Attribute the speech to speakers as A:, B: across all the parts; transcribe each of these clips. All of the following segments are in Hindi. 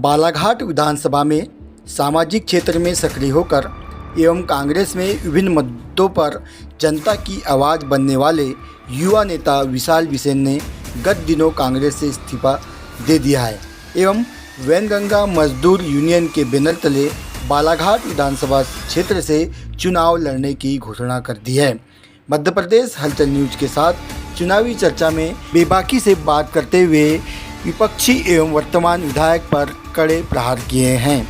A: बालाघाट विधानसभा में सामाजिक क्षेत्र में सक्रिय होकर एवं कांग्रेस में विभिन्न मुद्दों पर जनता की आवाज़ बनने वाले युवा नेता विशाल बिसेन ने गत दिनों कांग्रेस से इस्तीफा दे दिया है एवं वैनगंगा मजदूर यूनियन के बैनर तले बालाघाट विधानसभा क्षेत्र से चुनाव लड़ने की घोषणा कर दी है। मध्य प्रदेश हलचल न्यूज के साथ चुनावी चर्चा में बेबाकी से बात करते हुए विपक्षी एवं वर्तमान विधायक पर कड़े प्रहार किए हैं।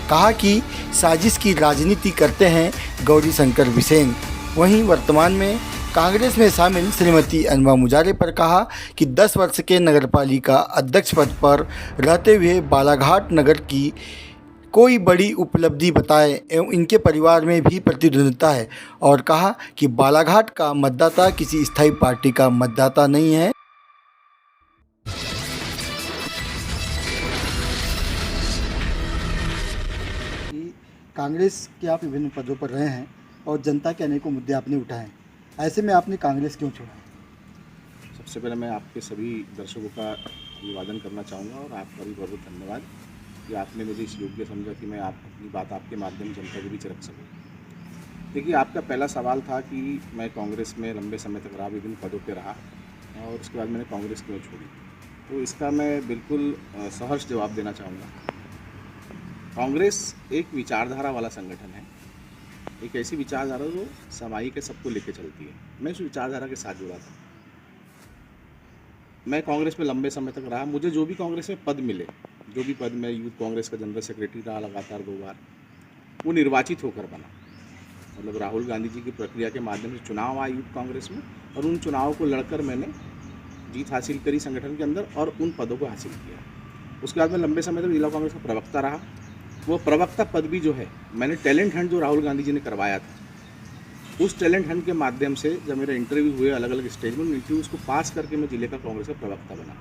A: कहा कि साजिश की राजनीति करते हैं गौरीशंकर बिसेन। वहीं वर्तमान में कांग्रेस में शामिल श्रीमती अनवा मुजारे पर कहा कि 10 वर्ष के नगरपालिका अध्यक्ष पद पर रहते हुए बालाघाट नगर की कोई बड़ी उपलब्धि बताए एवं इनके परिवार में भी प्रतिद्वंद्विता है और कहा कि बालाघाट का मतदाता किसी स्थायी पार्टी का मतदाता नहीं है। कांग्रेस के आप विभिन्न पदों पर रहे हैं और जनता के अनेकों मुद्दे आपने उठाए, ऐसे में आपने कांग्रेस क्यों छोड़ा?
B: सबसे पहले मैं आपके सभी दर्शकों का अभिवादन करना चाहूँगा और आपका भी बहुत बहुत धन्यवाद कि आपने मुझे इस योग्य समझा कि मैं अपनी बात आपके माध्यम से जनता के बीच रख सकूँ। देखिए, आपका पहला सवाल था कि मैं कांग्रेस में लंबे समय तक रहा, विभिन्न पदों पर रहा और उसके बाद मैंने कांग्रेस क्यों छोड़ी, तो इसका मैं बिल्कुल सहर्ष जवाब देना चाहूँगा। कांग्रेस एक विचारधारा वाला संगठन है, एक ऐसी विचारधारा जो समाज के सबको लेके चलती है। मैं उस विचारधारा के साथ जुड़ा था। मैं कांग्रेस में लंबे समय तक रहा। मुझे जो भी कांग्रेस में पद मिले, जो भी पद में यूथ कांग्रेस का जनरल सेक्रेटरी रहा लगातार 2 बार, वो निर्वाचित होकर बना। मतलब राहुल गांधी जी की प्रक्रिया के माध्यम से चुनाव आया यूथ कांग्रेस में और उन चुनावों को लड़कर मैंने जीत हासिल करी संगठन के अंदर और उन पदों को हासिल किया। उसके बाद मैं लंबे समय तक जिला कांग्रेस का प्रवक्ता रहा। वो प्रवक्ता पद भी जो है, मैंने टैलेंट हंट जो राहुल गांधी जी ने करवाया था, उस टैलेंट हंट के माध्यम से जब मेरे इंटरव्यू हुए अलग अलग स्टेज में, इंटरव्यू उसको पास करके मैं जिले का कांग्रेस का प्रवक्ता बना।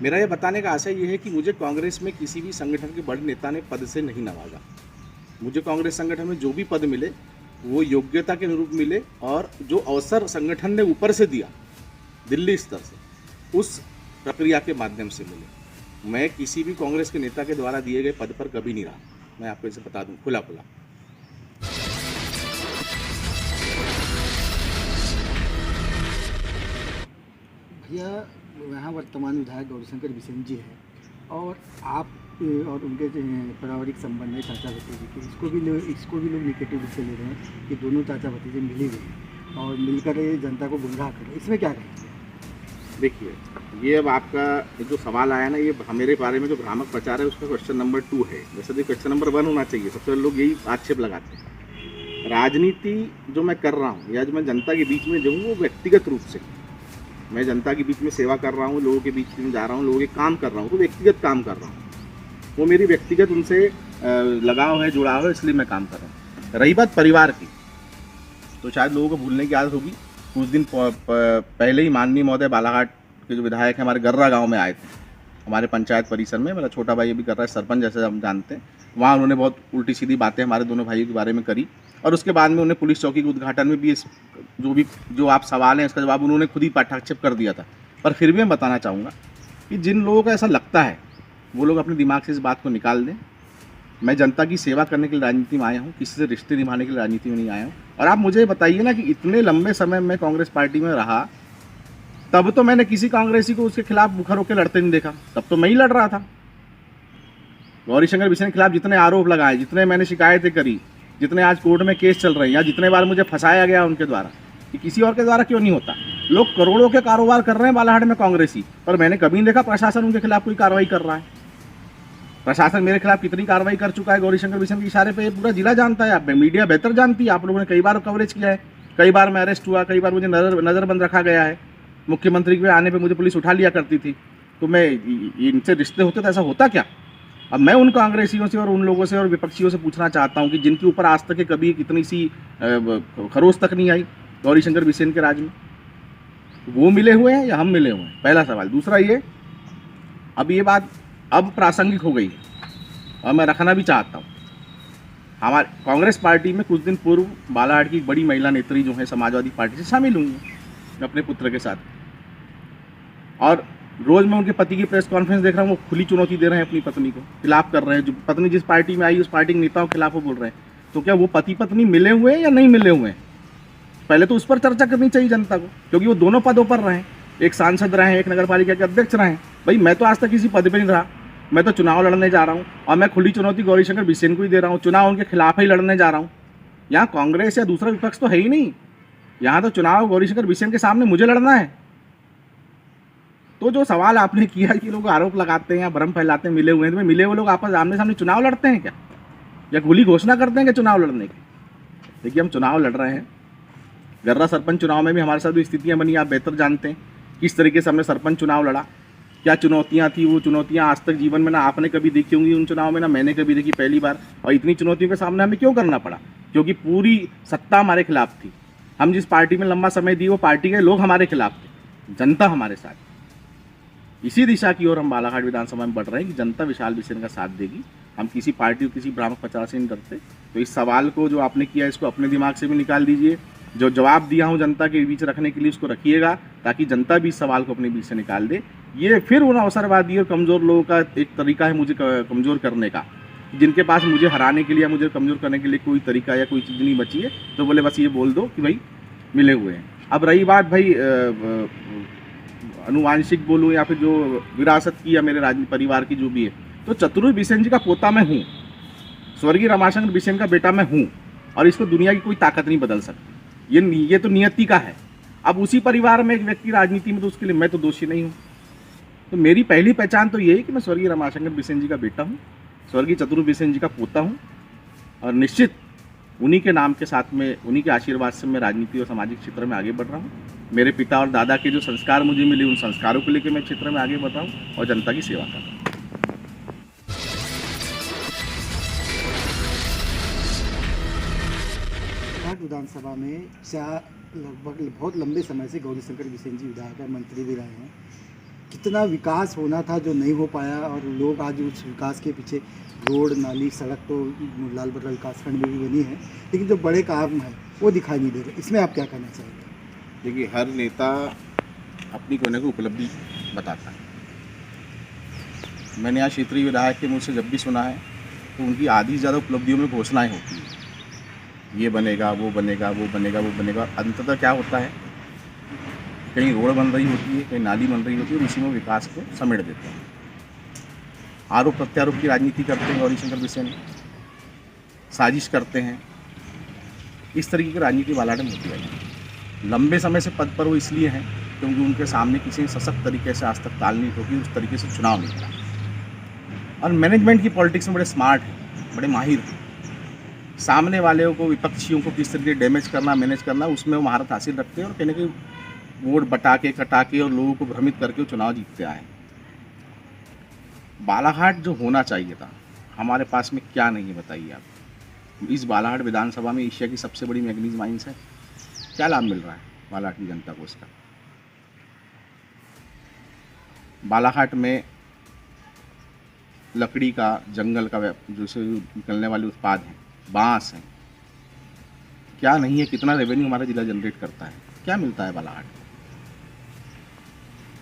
B: मेरा ये बताने का आशय ये है कि मुझे कांग्रेस में किसी भी संगठन के बड़े नेता ने पद से नहीं नवाजा। मुझे कांग्रेस संगठन में जो भी पद मिले वो योग्यता के अनुरूप मिले और जो अवसर संगठन ने ऊपर से दिया दिल्ली स्तर से, उस प्रक्रिया के माध्यम से मिले। मैं किसी भी कांग्रेस के नेता के द्वारा दिए गए पद पर कभी नहीं रहा। मैं आपको इसे बता दूं खुला।
A: भैया, यहाँ वर्तमान विधायक गौरीशंकर बिसेन जी है और आप और उनके पारिवारिक संबंध है चाचा भतीजे के, इसको भी लोग निगेटिव रूप से ले रहे हैं कि दोनों चाचा भतीजे मिल ही गए और मिलकर ये जनता को गुमराह कर रहे हैं। इसमें क्या कहेंगे?
B: देखिए, ये अब आपका जो सवाल आया ना, ये मेरे बारे में जो भ्रामक प्रचार है उसका क्वेश्चन नंबर 2 है। वैसे तो क्वेश्चन नंबर 1 होना चाहिए। सबसे लोग यही आक्षेप लगाते हैं। राजनीति जो मैं कर रहा हूँ या जो मैं जनता के बीच में जो हूँ, वो व्यक्तिगत रूप से मैं जनता के बीच में सेवा कर रहा हूँ, लोगों के बीच में जा रहा हूँ, लोगों के काम कर रहा हूँ, तो व्यक्तिगत काम कर रहा हूँ। वो मेरी व्यक्तिगत उनसे लगाव है, जुड़ाव है, इसलिए मैं काम कर रहा हूँ। रही बात परिवार की, तो शायद लोगों को भूलने की आदत होगी। कुछ दिन पहले ही माननीय महोदय बालाघाट के जो विधायक हैं हमारे गर्रा गांव में आए थे, हमारे पंचायत परिसर में। मेरा छोटा भाई भी कर रहा है सरपंच, जैसे हम जानते हैं। वहाँ उन्होंने बहुत उल्टी सीधी बातें हमारे दोनों भाइयों के बारे में करी और उसके बाद में उन्हें पुलिस चौकी के उद्घाटन में भी जो आप सवाल हैं इसका जवाब उन्होंने खुद ही पाठाक्षेप कर दिया था। पर फिर भी मैं बताना चाहूँगा कि जिन लोगों को ऐसा लगता है वो लोग अपने दिमाग से इस बात को निकाल दें। मैं जनता की सेवा करने के लिए राजनीति में आया हूँ, किसी से रिश्ते निभाने के लिए राजनीति में नहीं आया हूँ। और आप मुझे बताइए ना कि इतने लंबे समय में कांग्रेस पार्टी में रहा, तब तो मैंने किसी कांग्रेसी को उसके खिलाफ मुखर होकर लड़ते नहीं देखा। तब तो मैं ही लड़ रहा था। गौरीशंकर बिसेन के खिलाफ जितने आरोप लगाए, जितने मैंने शिकायतें करी, जितने आज कोर्ट में केस चल रहे हैं या जितने बार मुझे फंसाया गया उनके द्वारा, कि किसी और के द्वारा क्यों नहीं होता। लोग करोड़ों के कारोबार कर रहे हैं बालाघाट में कांग्रेसी, पर मैंने कभी नहीं देखा प्रशासन उनके खिलाफ कोई कार्रवाई कर रहा है। प्रशासन मेरे खिलाफ कितनी कार्रवाई कर चुका है गौरीशंकर बिसेन के इशारे पे, पूरा जिला जानता है, मीडिया बेहतर जानती है। आप लोगों ने कई बार कवरेज किया है, कई बार मैं अरेस्ट हुआ, कई बार मुझे नज़रबंद रखा गया है। मुख्यमंत्री के आने पे मुझे पुलिस उठा लिया करती थी। तो मैं इनसे रिश्ते होते तो ऐसा होता क्या? अब मैं उन कांग्रेसियों से और उन लोगों से और विपक्षियों से पूछना चाहता हूं कि जिनके ऊपर आज तक कभी इतनी सी खरोच तक नहीं आई गौरीशंकर बिसेन के राज में, वो मिले हुए हैं या हम मिले हुए हैं? पहला सवाल। दूसरा ये, अब ये बात अब प्रासंगिक हो गई है और मैं रखना भी चाहता हूँ। हमारे कांग्रेस पार्टी में कुछ दिन पूर्व बालाघाट की बड़ी महिला नेत्री जो है समाजवादी पार्टी से शामिल हुई हैं अपने पुत्र के साथ, और रोज मैं उनके पति की प्रेस कॉन्फ्रेंस देख रहा हूँ, वो खुली चुनौती दे रहे हैं अपनी पत्नी को, खिलाफ कर रहे हैं। जो पत्नी जिस पार्टी में आई उस पार्टी के नेताओं के खिलाफ वो बोल रहे हैं। तो क्या वो पति पत्नी मिले हुए हैं या नहीं मिले हुए हैं? पहले तो उस पर चर्चा करनी चाहिए जनता को, क्योंकि वो दोनों पदों पर रहे, एक सांसद रहे, एक नगर पालिका के अध्यक्ष रहे। भाई मैं तो आज तक किसी पद पर नहीं रहा, मैं तो चुनाव लड़ने जा रहा हूँ और मैं खुली चुनौती गौरीशंकर बिसेन को ही दे रहा हूँ, चुनाव उनके खिलाफ ही लड़ने जा रहा हूँ। यहाँ कांग्रेस या दूसरा विपक्ष तो है ही नहीं, यहाँ तो चुनाव गौरीशंकर बिसेन के सामने मुझे लड़ना है। तो जो सवाल आपने किया कि लोग आरोप लगाते हैं या भ्रम फैलाते हैं मिले हुए हैं, तो मिले हुए लोग आपस आमने सामने चुनाव लड़ते हैं क्या, या खुली घोषणा करते हैं कि चुनाव लड़ने की? देखिए हम चुनाव लड़ रहे हैं। गर्रा सरपंच चुनाव में भी हमारे साथ जो स्थितियां बनी आप बेहतर जानते हैं, किस तरीके से हमने सरपंच चुनाव लड़ा, क्या चुनौतियां थी। वो चुनौतियां आज तक जीवन में ना आपने कभी देखी होंगी उन चुनाव में, ना मैंने कभी देखी, पहली बार। और इतनी चुनौतियों के सामने हमें क्यों करना पड़ा? क्योंकि पूरी सत्ता हमारे खिलाफ थी। हम जिस पार्टी में लंबा समय दिए वो पार्टी के लोग हमारे खिलाफ थे, जनता हमारे साथ। इसी दिशा की ओर हम बालाघाट विधानसभा में बढ़ रहे हैं कि जनता विशाल बिसेन का साथ देगी। हम किसी पार्टी और किसी भ्रामक प्रचार से नहीं डरते। तो इस सवाल को जो आपने किया इसको अपने दिमाग से भी निकाल दीजिए। जो जवाब दिया हूँ जनता के बीच रखने के लिए उसको रखिएगा, ताकि जनता भी इस सवाल को अपने बीच से निकाल दे। ये फिर उन अवसरवादी और कमज़ोर लोगों का एक तरीका है मुझे कमज़ोर करने का, जिनके पास मुझे हराने के लिए, मुझे कमज़ोर करने के लिए कोई तरीका या कोई चीज़ नहीं बची है, तो बोले बस ये बोल दो कि भाई मिले हुए हैं। अब रही बात भाई अनुवांशिक बोलूँ या फिर जो विरासत की या मेरे राजनीतिक परिवार की जो भी है, तो चतुर्वेद बिसेन जी का पोता मैं हूँ, स्वर्गीय रमाशंकर बिसेन का बेटा मैं हूँ, और इसको दुनिया की कोई ताकत नहीं बदल सकती। ये तो नियति का है। अब उसी परिवार में एक व्यक्ति राजनीति में, तो उसके लिए मैं तो दोषी नहीं हूँ। तो मेरी पहली पहचान तो ये है कि मैं स्वर्गीय रमाशंकर बिसेन जी का बेटा हूँ, स्वर्गीय चतुर्वेद बिसेन जी का पोता हूँ, और निश्चित उन्हीं के नाम के साथ में, उन्हीं के आशीर्वाद से मैं राजनीति और सामाजिक क्षेत्र में आगे बढ़ रहा हूँ। मेरे पिता और दादा के जो संस्कार मुझे मिले, उन संस्कारों को लेकर मैं क्षेत्र में आगे बढ़ रहा हूँ और जनता की सेवा कर रहा हूँ।
A: बालाघाट विधानसभा में लगभग बहुत लंबे समय से गौरीशंकर बिसेन जी विधायक है, मंत्री भी रहे हैं। कितना विकास होना था जो नहीं हो पाया, और लोग आज उस विकास के पीछे रोड, नाली, सड़क तो लाल बर्रा विकासखंड में भी बनी है, लेकिन जो बड़े काम है वो दिखाई नहीं दे रहे। इसमें आप क्या कहना चाहेंगे?
B: देखिए हर नेता अपनी कोने को उपलब्धि बताता है। मैंने यहाँ क्षेत्रीय विधायक के मुँह से जब भी सुना है तो उनकी आधी से ज़्यादा उपलब्धियों में घोषणाएं होती हैं, ये बनेगा, वो बनेगा, वो बनेगा, वो बनेगा। अंततः क्या होता है, कहीं रोड बन रही होती है, कहीं नाली बन रही होती है, और इसी में विकास को समेट देते हैं। आरोप प्रत्यारोप की राजनीति करते हैं गौरीशंकर बिसेन, साजिश करते हैं। इस तरीके की राजनीति बालाघाट में होती है। लंबे समय से पद पर वो इसलिए हैं क्योंकि उनके सामने किसी सशक्त तरीके से आज तक ताल नहीं ठोकी, उस तरीके से चुनाव नहीं करा। और मैनेजमेंट की पॉलिटिक्स में बड़े स्मार्ट हैं, बड़े माहिर हैं। सामने वाले को, विपक्षियों को किस तरीके डैमेज करना, मैनेज करना, उसमें वो महारत हासिल रखते हैं और कहीं ना कहीं वोट बटा के, कटा के और लोगों को भ्रमित करके वो चुनाव जीतते आए। बालाघाट जो होना चाहिए था, हमारे पास में क्या नहीं है बताइए आप। इस बालाघाट विधानसभा में एशिया की सबसे बड़ी मैग्नीज माइंस है। क्या लाभ मिल रहा है बालाघाट की जनता को इसका? बालाघाट में लकड़ी का, जंगल का जो से निकलने वाले उत्पाद हैं, बांस हैं, क्या नहीं है? कितना रेवेन्यू हमारा जिला जनरेट करता है? क्या मिलता है बालाघाट में?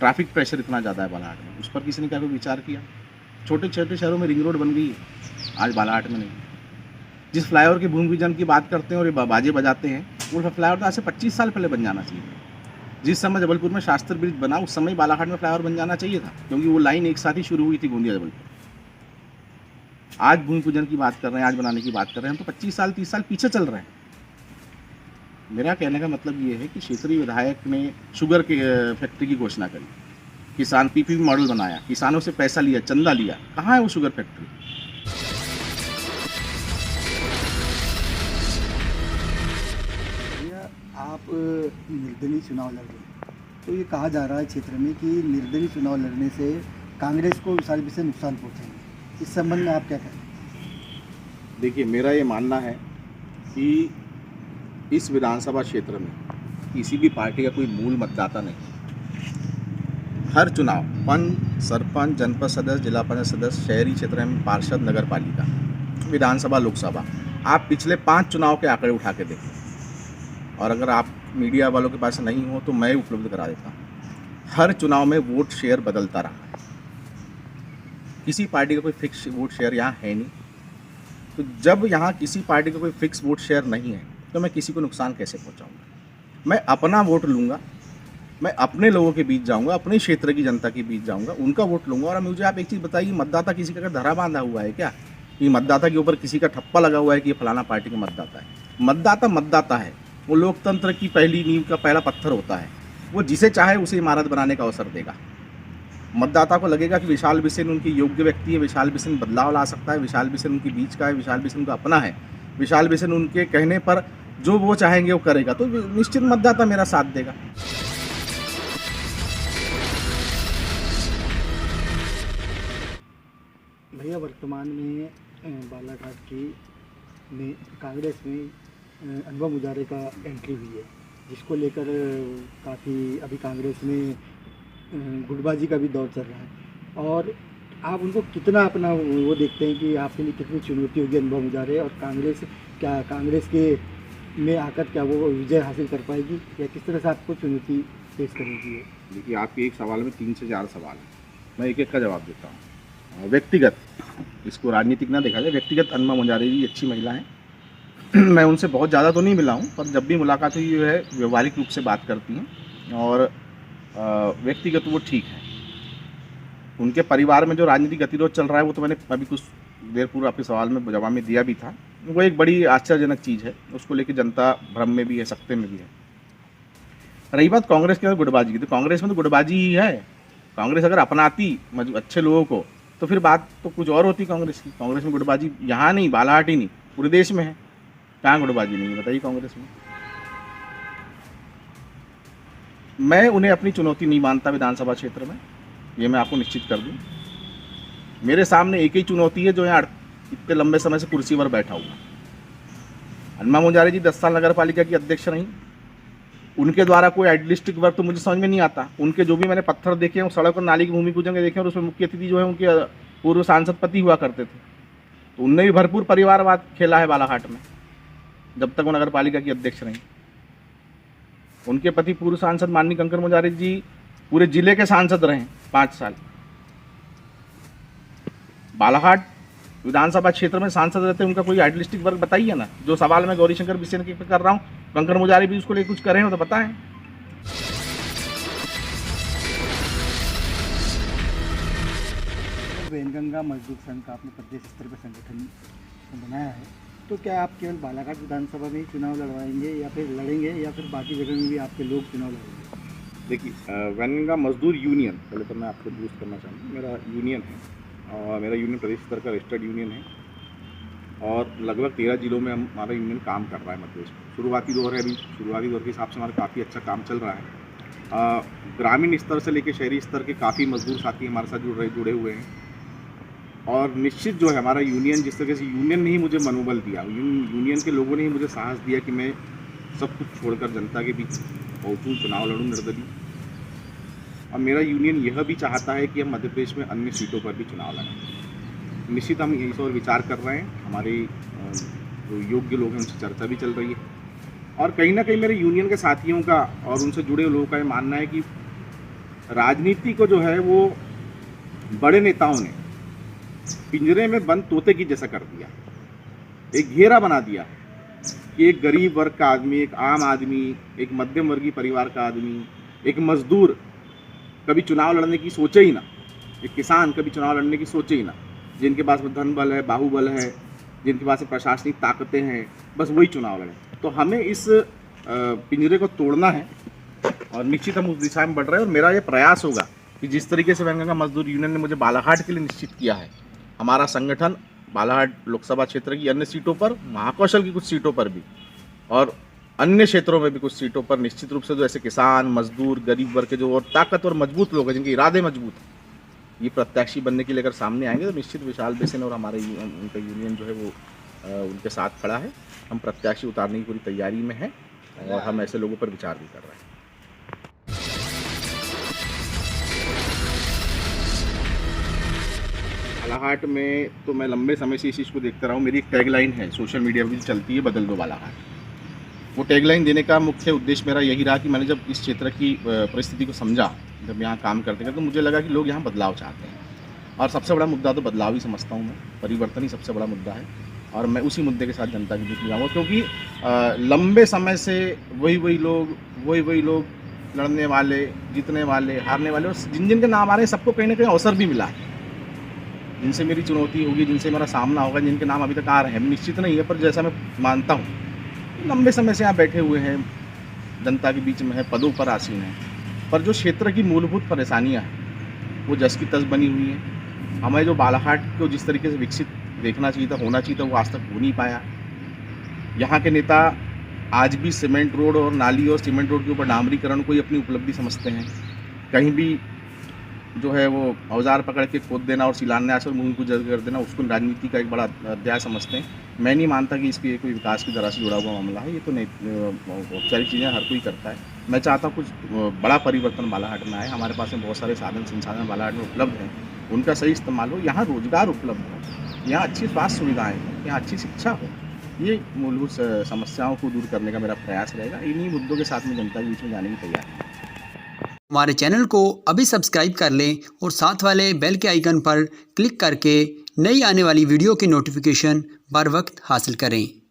B: ट्रैफिक प्रेशर इतना ज़्यादा है बालाघाट में, उस पर किसी ने क्या कोई विचार किया? छोटे छोटे शहरों में रिंग रोड बन गई है, आज बालाघाट में नहीं। जिस फ्लाईओवर के भूमि पूजन की बात करते हैं और ये बाजे बजाते हैं, वो फ्लाईओवर तो आज से 25 साल पहले बन जाना चाहिए। जिस समय जबलपुर में शास्त्री ब्रिज बना, उस समय बालाघाट में फ्लाईओवर बन जाना चाहिए था, क्योंकि वो लाइन एक साथ ही शुरू हुई थी गोंदिया जबलपुर। आज भूमि पूजन की बात कर रहे हैं, आज बनाने की बात कर रहे हैं, हम तो 25 साल 30 साल पीछे चल रहे हैं। मेरा कहने का मतलब ये है कि क्षेत्रीय विधायक ने शुगर की फैक्ट्री की घोषणा करी, किसान पीपीपी मॉडल बनाया, किसानों से पैसा लिया, चंदा लिया, कहाँ है वो शुगर फैक्ट्री?
A: आप निर्दलीय चुनाव लड़ रहे हैं, तो ये कहा जा रहा है क्षेत्र में कि निर्दलीय चुनाव लड़ने से कांग्रेस को विशाल बिसेन नुकसान पहुंचेंगे। इस संबंध में आप क्या कहें?
B: देखिए मेरा ये मानना है कि इस विधानसभा क्षेत्र में किसी भी पार्टी का कोई मूल मतदाता नहीं। हर चुनाव पंच, सरपंच, जनपद सदस्य, जिला पंचायत सदस्य, शहरी क्षेत्र में पार्षद, नगर पालिका, विधानसभा, लोकसभा, आप पिछले 5 चुनाव के आंकड़े उठा के देखें, और अगर आप मीडिया वालों के पास नहीं हो तो मैं उपलब्ध करा देता हूँ। हर चुनाव में वोट शेयर बदलता रहा है। किसी पार्टी का कोई फिक्स वोट शेयर यहाँ है नहीं। तो जब यहाँ किसी पार्टी का कोई फिक्स वोट शेयर नहीं है तो मैं किसी को नुकसान कैसे पहुँचाऊँगा? मैं अपना वोट लूँगा, मैं अपने लोगों के बीच जाऊँगा, अपने क्षेत्र की जनता के बीच जाऊँगा, उनका वोट लूँगा। और मुझे आप एक चीज़ बताइए, मतदाता किसी का अगर धरा बांधा हुआ है क्या? कि मतदाता के ऊपर किसी का ठप्पा लगा हुआ है कि ये फलाना पार्टी का मतदाता है? मतदाता मतदाता है, वो लोकतंत्र की पहली नींव का पहला पत्थर होता है। वो जिसे चाहे उसे इमारत बनाने का अवसर देगा। मतदाता को लगेगा कि विशाल बिसेन उनकी योग्य व्यक्ति है, विशाल बिसेन बदलाव ला सकता है, विशाल बिसेन उनके बीच का है, विशाल बिसेन उनका अपना है, विशाल बिसेन उनके कहने पर जो वो चाहेंगे वो करेगा, तो निश्चित मतदाता मेरा साथ देगा।
A: भैया, वर्तमान में बालाघाट की में कांग्रेस में अनुभव मुजारे का एंट्री हुई है, जिसको लेकर काफ़ी अभी कांग्रेस में गुटबाजी का भी दौर चल रहा है। और आप उनको कितना अपना वो देखते हैं कि आपके लिए कितनी चुनौती होगी अनुभव मुजारे, और कांग्रेस के में आकर क्या वो विजय हासिल कर पाएगी, या किस तरह से आपको चुनौती पेश करेगी?
B: देखिए, आपके एक सवाल में 3 से 4 सवाल हैं, मैं एक एक का जवाब देता हूँ। व्यक्तिगत, इसको राजनीतिक ना देखा जाए, व्यक्तिगत अनुभव मुजारे जी अच्छी महिला हैं। मैं उनसे बहुत ज़्यादा तो नहीं मिला हूँ, पर जब भी मुलाकात हुई है व्यवहारिक रूप से बात करती हैं, और व्यक्तिगत वो ठीक है। उनके परिवार में जो राजनीतिक गतिरोध चल रहा है वो तो मैंने अभी कुछ देर पूर्व आपके सवाल में जवाब में दिया भी था। वो एक बड़ी आश्चर्यजनक चीज़ है, उसको लेकर जनता भ्रम में भी है, सकते में भी है। रही बात कांग्रेस के गुटबाजी की, तो कांग्रेस में तो गुटबाजी ही है। कांग्रेस अगर अपनाती अच्छे लोगों को तो फिर बात तो कुछ और होती कांग्रेस की। कांग्रेस में गुटबाजी यहाँ नहीं, बालाघाट ही नहीं, पूरे देश में है। कहाँ गुटबाजी नहीं है बताइए कांग्रेस में? मैं उन्हें अपनी चुनौती नहीं मानता विधानसभा क्षेत्र में, ये मैं आपको निश्चित कर दूं। मेरे सामने एक ही चुनौती है जो यहाँ इतने लंबे समय से कुर्सी पर बैठा हुआ। अनुभव मुजारे जी 10 साल नगर पालिका की अध्यक्ष रहीं, उनके द्वारा कोई आइडियलिस्टिक वर्क तो मुझे समझ में नहीं आता। उनके जो भी मैंने पत्थर देखे हैं, सड़क और नाली की भूमि पूजन के देखे हैं, और उसमें मुख्य अतिथि जो है उनके पूर्व सांसद पति हुआ करते थे। तो उनने भी भरपूर परिवारवाद खेला है बालाघाट में जब तक वो नगर पालिका की अध्यक्ष रहीं। उनके पति पूर्व सांसद माननीय कंकर मुजारे जी पूरे जिले के सांसद रहे 5 साल। बालाघाट विधानसभा क्षेत्र में सांसद रहते, उनका कोई आइडियलिस्टिक वर्क बताइए ना। जो सवाल मैं गौरीशंकर बिसेन के कर रहा हूँ, कंकर मुजारे भी उसको लेकर कुछ करें हो तो बताएं।
A: वैनगंगा मजदूर संघ का आपने प्रदेश स्तर पर संगठन बनाया है, तो क्या आप केवल बालाघाट विधानसभा में ही चुनाव लड़वाएंगे, या फिर लड़ेंगे, या फिर बाकी जगह में भी आपके लोग चुनाव लड़ेंगे?
B: देखिए, वैनगंगा मजदूर यूनियन, पहले तो मैं आपको बूस्ट करना चाहूँगा, मेरा यूनियन है, और मेरा यूनियन प्रदेश स्तर का रजिस्टर्ड यूनियन है, और लगभग 13 जिलों में हमारा यूनियन काम कर रहा है मध्य प्रदेश में। शुरुआती दौर है, अभी शुरुआती दौर के हिसाब से हमारा काफ़ी अच्छा काम चल रहा है। ग्रामीण स्तर से लेकर शहरी स्तर के काफ़ी मजदूर साथी हमारे साथ जुड़े हुए हैं। और निश्चित जो है हमारा यूनियन, जिस तरह से यूनियन ने ही मुझे मनोबल दिया, यूनियन के लोगों ने ही मुझे साहस दिया कि मैं सब कुछ छोड़कर जनता के बीच पहुँचूँ, चुनाव लड़ूँ निर्दलीय। और मेरा यूनियन यह भी चाहता है कि हम मध्य प्रदेश में अन्य सीटों पर भी चुनाव लड़ें। निश्चित हम इस और विचार कर रहे हैं, हमारे जो योग्य लोग हैं उनसे चर्चा भी चल रही है। और कहीं ना कहीं मेरे यूनियन के साथियों का और उनसे जुड़े लोगों का ये मानना है कि राजनीति को जो है वो बड़े नेताओं ने पिंजरे में बंद तोते की जैसा कर दिया, एक घेरा बना दिया कि एक गरीब वर्ग का आदमी, एक आम आदमी, एक मध्यम वर्गीय परिवार का आदमी, एक मजदूर कभी चुनाव लड़ने की सोचे ही ना, एक किसान कभी चुनाव लड़ने की सोचे ही ना। जिनके पास धन बल है, बाहुबल है, जिनके पास प्रशासनिक ताकतें हैं, बस वही चुनाव लड़ें। तो हमें इस पिंजरे को तोड़ना है, और निश्चित हम उस दिशा में बढ़ रहे हैं। और मेरा ये प्रयास होगा कि जिस तरीके से वैनगंगा मजदूर यूनियन ने मुझे बालाघाट के लिए निश्चित किया है, हमारा संगठन बालाघाट लोकसभा क्षेत्र की अन्य सीटों पर, महाकौशल की कुछ सीटों पर भी, और अन्य क्षेत्रों में भी कुछ सीटों पर निश्चित रूप से जो ऐसे किसान, मजदूर, गरीब वर्ग के जो और ताकतवर मजबूत लोग हैं, जिनके इरादे मजबूत हैं, ये प्रत्याशी बनने के लिए अगर सामने आएंगे तो निश्चित विशाल बिसेन और हमारे उनका यूनियन जो है वो उनके साथ खड़ा है। हम प्रत्याशी उतारने की पूरी तैयारी में हैं, और हम ऐसे लोगों पर विचार भी कर रहे हैं। बालाघाट में तो मैं लंबे समय से इस चीज़ को देखता रहा हूँ। मेरी एक टैगलाइन है, सोशल मीडिया पर भी चलती है, बदल दो बालाघाट। वो टैगलाइन देने का मुख्य उद्देश्य मेरा यही रहा कि मैंने जब इस क्षेत्र की परिस्थिति को समझा जब यहाँ काम करते करते तो मुझे लगा कि लोग यहाँ बदलाव चाहते हैं, और सबसे बड़ा मुद्दा तो बदलाव ही समझता हूँ मैं, परिवर्तन ही सबसे बड़ा मुद्दा है, और मैं उसी मुद्दे के साथ जनता के बीच में जाऊँगा, क्योंकि लंबे समय से वही लोग लड़ने वाले, जीतने वाले, हारने वाले, और जिन जिनके नाम आ रहे हैं सबको कहीं ना कहीं अवसर भी मिला है, जिनसे मेरी चुनौती होगी, जिनसे मेरा सामना होगा, जिनके नाम अभी तक आ रहे हैं, निश्चित नहीं है, पर जैसा मैं मानता हूँ लंबे समय से यहाँ बैठे हुए हैं, जनता के बीच में है, पदों पर आसीन हैं, पर जो क्षेत्र की मूलभूत परेशानियाँ हैं वो जस की तस बनी हुई हैं। हमें जो बालाघाट को जिस तरीके से विकसित देखना चाहिए था, होना चाहिए था, वो आज तक हो नहीं पाया। यहाँ के नेता आज भी सीमेंट रोड और नाली और सीमेंट रोड के ऊपर डामरीकरण को ही अपनी उपलब्धि समझते हैं। कहीं भी जो है वो औजार पकड़ के खोद देना और शिलान्यास और मूल को जल्द कर देना, उसको राजनीति का एक बड़ा अध्याय समझते हैं। मैं नहीं मानता कि इसकी कोई विकास की तरह से जुड़ा हुआ मामला है, ये तो औपचारिक चीज़ें हर कोई करता है। मैं चाहता हूँ कुछ बड़ा परिवर्तन बालाघाट में आए। हमारे पास में बहुत सारे साधन संसाधन बालाघाट में उपलब्ध हैं, उनका सही इस्तेमाल हो, यहाँ रोजगार उपलब्ध हो, यहाँ अच्छी स्वास्थ्य सुविधाएँ हो, यहाँ अच्छी शिक्षा हो। ये मूलभूत समस्याओं को दूर करने का मेरा प्रयास रहेगा। इन्हीं मुद्दों के साथ में जनता के बीच में जाने की तैयार है।
C: हमारे चैनल को अभी सब्सक्राइब कर लें और साथ वाले बेल के आइकन पर क्लिक करके नई आने वाली वीडियो की नोटिफिकेशन बर वक्त हासिल करें।